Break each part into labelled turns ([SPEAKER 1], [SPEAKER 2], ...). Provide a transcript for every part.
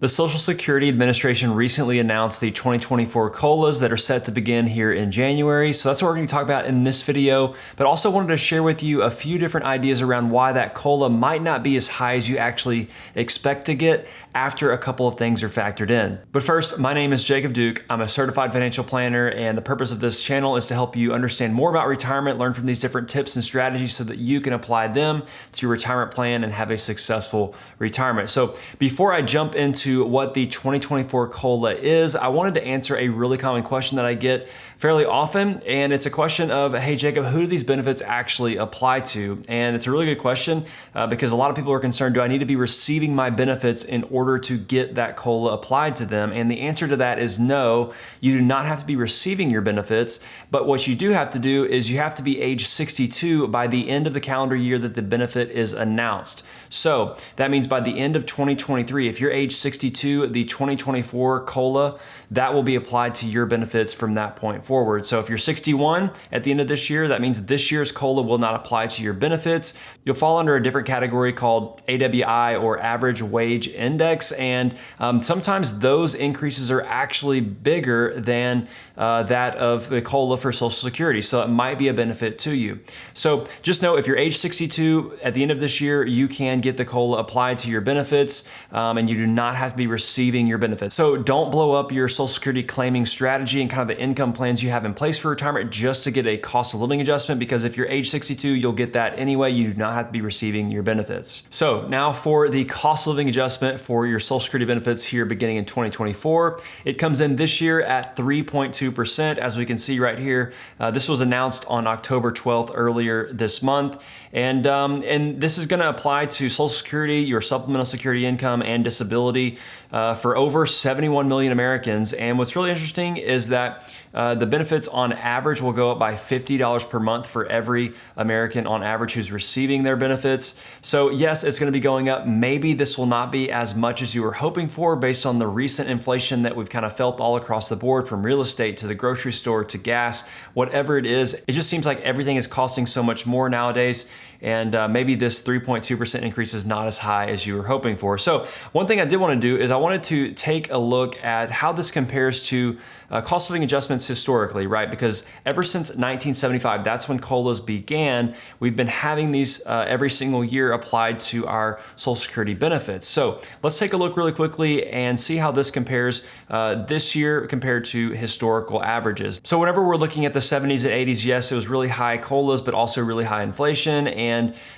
[SPEAKER 1] The Social Security Administration recently announced the 2024 COLAs that are set to begin here in January. So that's what we're going to talk about in this video, but also wanted to share with you a few different ideas around why that COLA might not be as high as you actually expect to get after a couple of things are factored in. But first, my name is Jacob Duke. I'm a certified financial planner, and the purpose of this channel is to help you understand more about retirement, learn from these different tips and strategies so that you can apply them to your retirement plan and have a successful retirement. So before I jump into what the 2024 COLA is, I wanted to answer a really common question that I get fairly often. And it's a question of, hey, Jacob, who do these benefits actually apply to? And it's a really good question because a lot of people are concerned, do I need to be receiving my benefits in order to get that COLA applied to them? And the answer to that is no, you do not have to be receiving your benefits. But what you do have to do is you have to be age 62 by the end of the calendar year that the benefit is announced. So that means by the end of 2023, if you're age 62, the 2024 COLA, that will be applied to your benefits from that point forward. So if you're 61 at the end of this year, that means this year's COLA will not apply to your benefits. You'll fall under a different category called AWI, or Average Wage Index. And sometimes those increases are actually bigger than that of the COLA for Social Security. So it might be a benefit to you. So just know if you're age 62 at the end of this year, you can get the COLA applied to your benefits, and you do not have to be receiving your benefits. So don't blow up your Social Security claiming strategy and kind of the income plans you have in place for retirement just to get a cost of living adjustment, because if you're age 62, you'll get that anyway. You do not have to be receiving your benefits. So now for the cost of living adjustment for your Social Security benefits here beginning in 2024, it comes in this year at 3.2%. As we can see right here, this was announced on October 12th earlier this month. And this is going to apply to Social Security, your supplemental security income, and disability for over 71 million Americans. And what's really interesting is that the benefits on average will go up by $50 per month for every American on average who's receiving their benefits. So yes, it's going to be going up. Maybe this will not be as much as you were hoping for based on the recent inflation that we've kind of felt all across the board, from real estate to the grocery store to gas, whatever it is. It just seems like everything is costing so much more nowadays. And maybe this 3.2% increase is not as high as you were hoping for. So one thing I did want to do is I wanted to take a look at how this compares to cost of living adjustments historically, right? Because ever since 1975, that's when COLAs began, we've been having these every single year applied to our Social Security benefits. So let's take a look really quickly and see how this compares this year compared to historical averages. So whenever we're looking at the 70s and 80s, yes, it was really high COLAs, but also really high inflation. And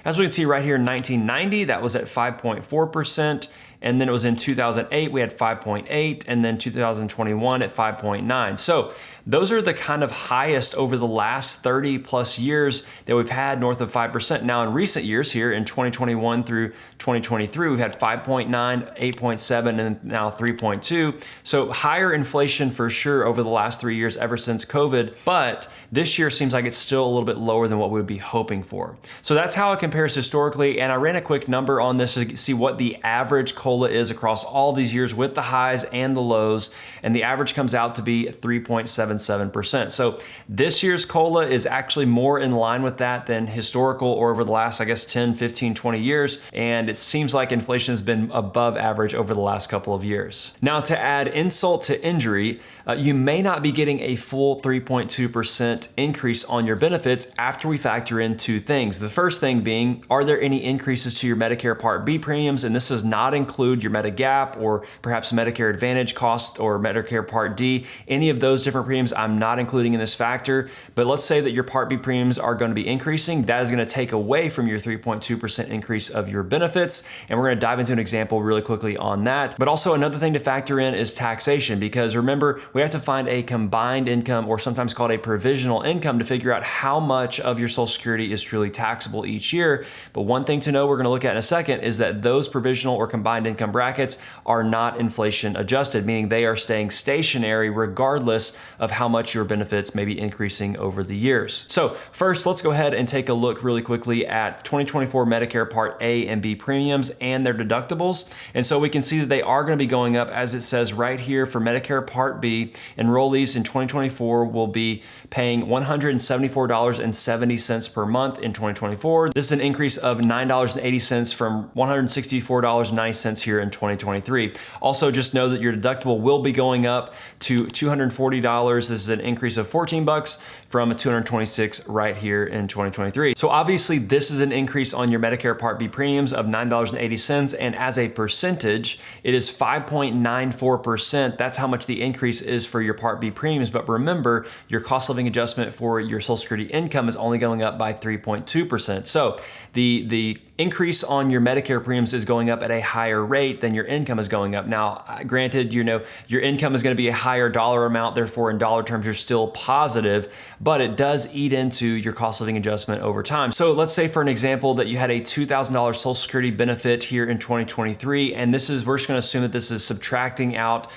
[SPEAKER 1] as we can see right here in 1990, that was at 5.4%. And then it was in 2008, we had 5.8, and then 2021 at 5.9. So those are the kind of highest over the last 30 plus years that we've had, north of 5%. Now in recent years here in 2021 through 2023, we've had 5.9, 8.7, and now 3.2. So higher inflation for sure over the last 3 years ever since COVID, but this year seems like it's still a little bit lower than what we would be hoping for. So that's how it compares historically. And I ran a quick number on this to see what the average COLA is across all these years with the highs and the lows, and the average comes out to be 3.77%. So this year's COLA is actually more in line with that than historical or over the last, I guess, 10, 15, 20 years. And it seems like inflation has been above average over the last couple of years. Now, to add insult to injury, you may not be getting a full 3.2% increase on your benefits after we factor in two things. The first thing being, are there any increases to your Medicare Part B premiums? And this does not include your Medigap or perhaps Medicare Advantage cost or Medicare Part D. Any of those different premiums I'm not including in this factor. But let's say that your Part B premiums are going to be increasing. That is going to take away from your 3.2% increase of your benefits. And we're going to dive into an example really quickly on that. But also another thing to factor in is taxation, because remember, we have to find a combined income, or sometimes called a provisional income, to figure out how much of your Social Security is truly taxable each year. But one thing to know we're going to look at in a second is that those provisional or combined income brackets are not inflation adjusted, meaning they are staying stationary regardless of how much your benefits may be increasing over the years. So first, let's go ahead and take a look really quickly at 2024 Medicare Part A and B premiums and their deductibles. And so we can see that they are going to be going up, as it says right here for Medicare Part B. Enrollees in 2024 will be paying $174.70 per month in 2024. This is an increase of $9.80 from $164.90 $2.80 here in 2023. Also, just know that your deductible will be going up to $240. This is an increase of 14 bucks from $226 right here in 2023. So obviously this is an increase on your Medicare Part B premiums of $9.80, and as a percentage, it is 5.94%. That's how much the increase is for your Part B premiums. But remember, your cost of living adjustment for your Social Security income is only going up by 3.2%. So the increase on your Medicare premiums is going up at a higher rate than your income is going up. Now, granted, your income is going to be a higher dollar amount, therefore in dollar terms, you're still positive, but it does eat into your cost of living adjustment over time. So let's say for an example that you had a $2,000 Social Security benefit here in 2023, and we're just going to assume that this is subtracting out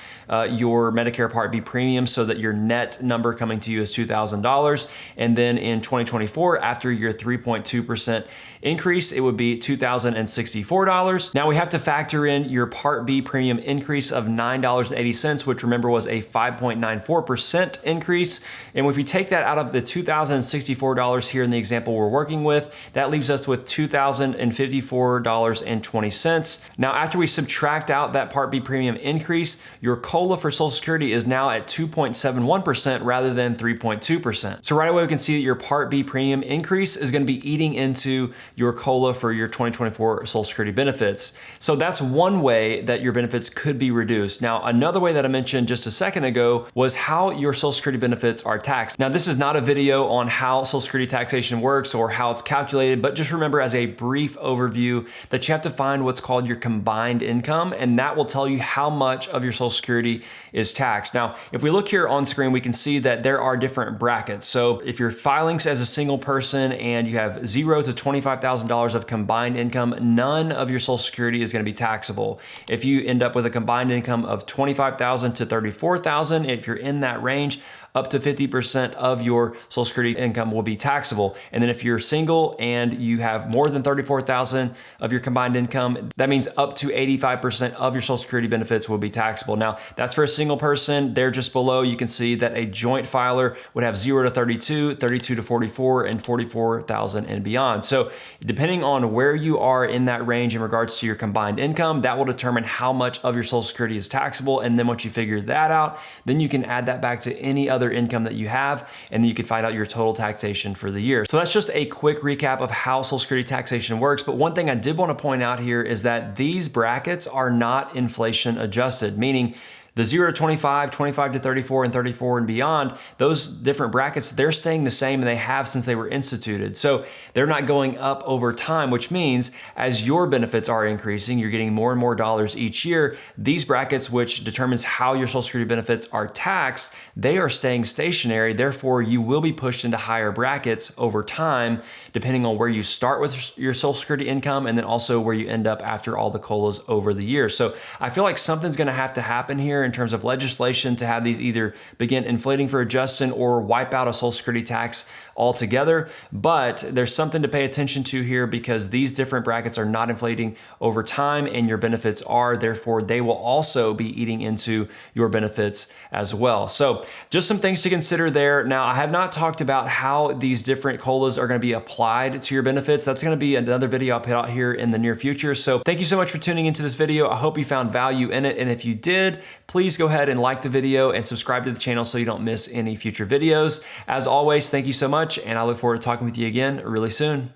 [SPEAKER 1] your Medicare Part B premium so that your net number coming to you is $2,000. And then in 2024, after your 3.2% increase, it would be $2,064. Now we have to factor in your Part B premium increase of $9.80, which remember was a 5.94% increase. And if you take that out of the $2,064 here in the example we're working with, that leaves us with $2,054.20. Now, after we subtract out that Part B premium increase, your COLA for Social Security is now at 2.71% rather than 3.2%. So right away we can see that your Part B premium increase is going to be eating into your COLA for your 2024 Social Security benefits. So that's one way that your benefits could be reduced. Now, another way that I mentioned just a second ago was how your Social Security benefits are taxed. Now, this is not a video on how Social Security taxation works or how it's calculated, but just remember as a brief overview that you have to find what's called your combined income, and that will tell you how much of your Social Security is taxed. Now, if we look here on screen, we can see that there are different brackets. So if you're filing as a single person and you have $0 to $25,000 of combined income, none of your Social Security is going to be taxable. If you end up with a combined income of $25,000 to $34,000, if you're in that range, up to 50% of your Social Security income will be taxable. And then if you're single and you have more than $34,000 of your combined income, that means up to 85% of your Social Security benefits will be taxable. Now, that's for a single person. There just below, you can see that a joint filer would have 0 to 32, 32 to 44, and 44,000 and beyond. So depending on where you are in that range in regards to your combined income, that will determine how much of your Social Security is taxable. And then once you figure that out, then you can add that back to any other income that you have, and then you can find out your total taxation for the year. So that's just a quick recap of how Social Security taxation works. But one thing I did want to point out here is that these brackets are not inflation adjusted, meaning the 0 to 25, 25 to 34, and 34 and beyond, those different brackets, they're staying the same, and they have since they were instituted. So they're not going up over time, which means as your benefits are increasing, you're getting more and more dollars each year. These brackets, which determines how your Social Security benefits are taxed, they are staying stationary. Therefore, you will be pushed into higher brackets over time, depending on where you start with your Social Security income and then also where you end up after all the COLAs over the years. So I feel like something's going to have to happen here in terms of legislation to have these either begin inflating for adjustment or wipe out a Social Security tax altogether. But there's something to pay attention to here because these different brackets are not inflating over time and your benefits are. Therefore, they will also be eating into your benefits as well. So just some things to consider there. Now, I have not talked about how these different COLAs are going to be applied to your benefits. That's going to be another video I'll put out here in the near future. So thank you so much for tuning into this video. I hope you found value in it. And if you did, please go ahead and like the video and subscribe to the channel so you don't miss any future videos. As always, thank you so much, and I look forward to talking with you again really soon.